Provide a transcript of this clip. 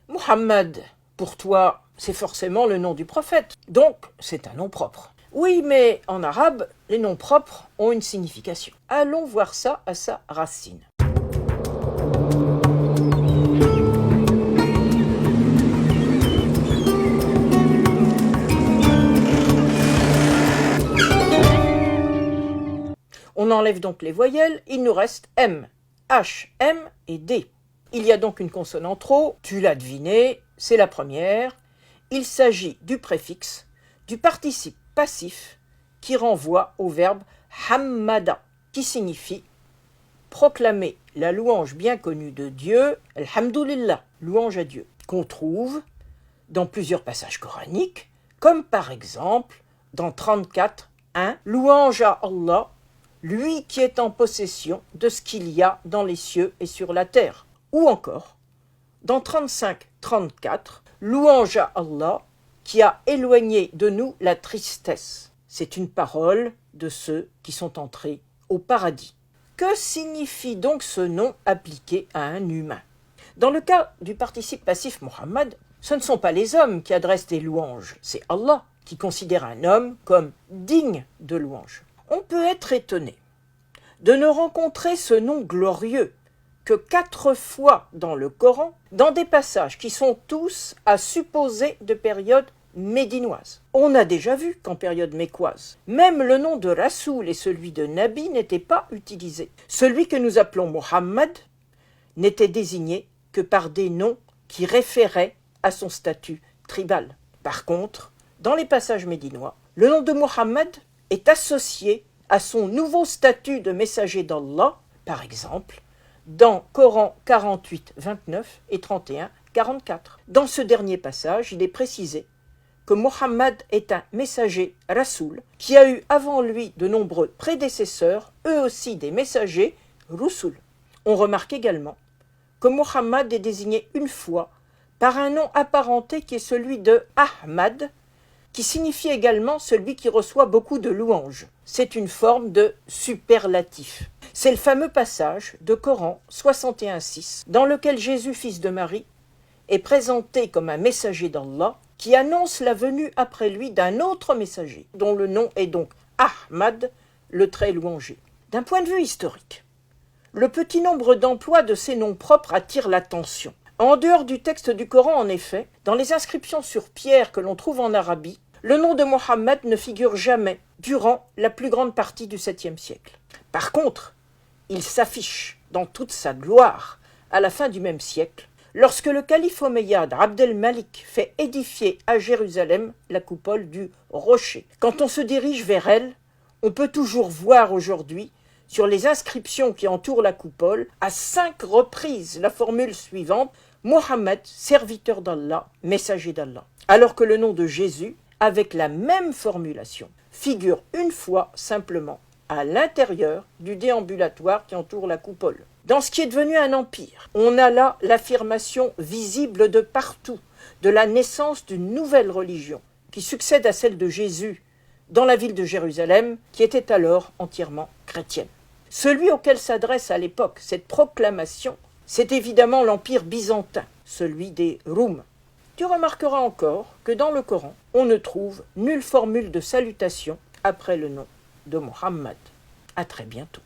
Muhammad, pour toi, c'est forcément le nom du prophète, donc c'est un nom propre. Oui, mais en arabe, les noms propres ont une signification. Allons voir ça à sa racine. On enlève donc les voyelles, il nous reste M, H, M et D. Il y a donc une consonne en trop, tu l'as deviné, c'est la première. Il s'agit du préfixe, du participe passif qui renvoie au verbe hammada, qui signifie proclamer la louange bien connue de Dieu, alhamdulillah, louange à Dieu, qu'on trouve dans plusieurs passages coraniques, comme par exemple dans 34:1, louange à Allah, lui qui est en possession de ce qu'il y a dans les cieux et sur la terre. Ou encore, dans 35:34, louange à Allah qui a éloigné de nous la tristesse. C'est une parole de ceux qui sont entrés au paradis. Que signifie donc ce nom appliqué à un humain? Dans le cas du participe passif Muhammad, ce ne sont pas les hommes qui adressent des louanges, c'est Allah qui considère un homme comme digne de louange. On peut être étonné de ne rencontrer ce nom glorieux que 4 fois dans le Coran, dans des passages qui sont tous à supposer de période médinoise. On a déjà vu qu'en période mécoise, même le nom de Rasoul et celui de Nabi n'étaient pas utilisés. Celui que nous appelons Muhammad n'était désigné que par des noms qui référaient à son statut tribal. Par contre, dans les passages médinois, le nom de Muhammad est associé à son nouveau statut de messager d'Allah, par exemple, dans Coran 48:29 et 31:44. Dans ce dernier passage, il est précisé que Muhammad est un messager Rasoul qui a eu avant lui de nombreux prédécesseurs, eux aussi des messagers Rusul. On remarque également que Muhammad est désigné une fois par un nom apparenté qui est celui de Ahmad, qui signifie également celui qui reçoit beaucoup de louanges. C'est une forme de superlatif. C'est le fameux passage de Coran 61:6, dans lequel Jésus, fils de Marie, est présenté comme un messager d'Allah qui annonce la venue après lui d'un autre messager, dont le nom est donc Ahmad, le très louangé. D'un point de vue historique, le petit nombre d'emplois de ces noms propres attire l'attention. En dehors du texte du Coran, en effet, dans les inscriptions sur pierre que l'on trouve en Arabie, le nom de Mohammed ne figure jamais durant la plus grande partie du 7e siècle. Par contre, il s'affiche dans toute sa gloire à la fin du même siècle, lorsque le calife omeyyade Abd el-Malik fait édifier à Jérusalem la coupole du rocher. Quand on se dirige vers elle, on peut toujours voir aujourd'hui, sur les inscriptions qui entourent la coupole, à 5 reprises la formule suivante: Mohammed, serviteur d'Allah, messager d'Allah. Alors que le nom de Jésus, avec la même formulation, figure une fois simplement à l'intérieur du déambulatoire qui entoure la coupole. Dans ce qui est devenu un empire, on a là l'affirmation visible de partout de la naissance d'une nouvelle religion qui succède à celle de Jésus dans la ville de Jérusalem, qui était alors entièrement chrétienne. Celui auquel s'adresse à l'époque cette proclamation, c'est évidemment l'empire byzantin, celui des Roums. Tu remarqueras encore que dans le Coran, on ne trouve nulle formule de salutation après le nom de Mohammed. À très bientôt.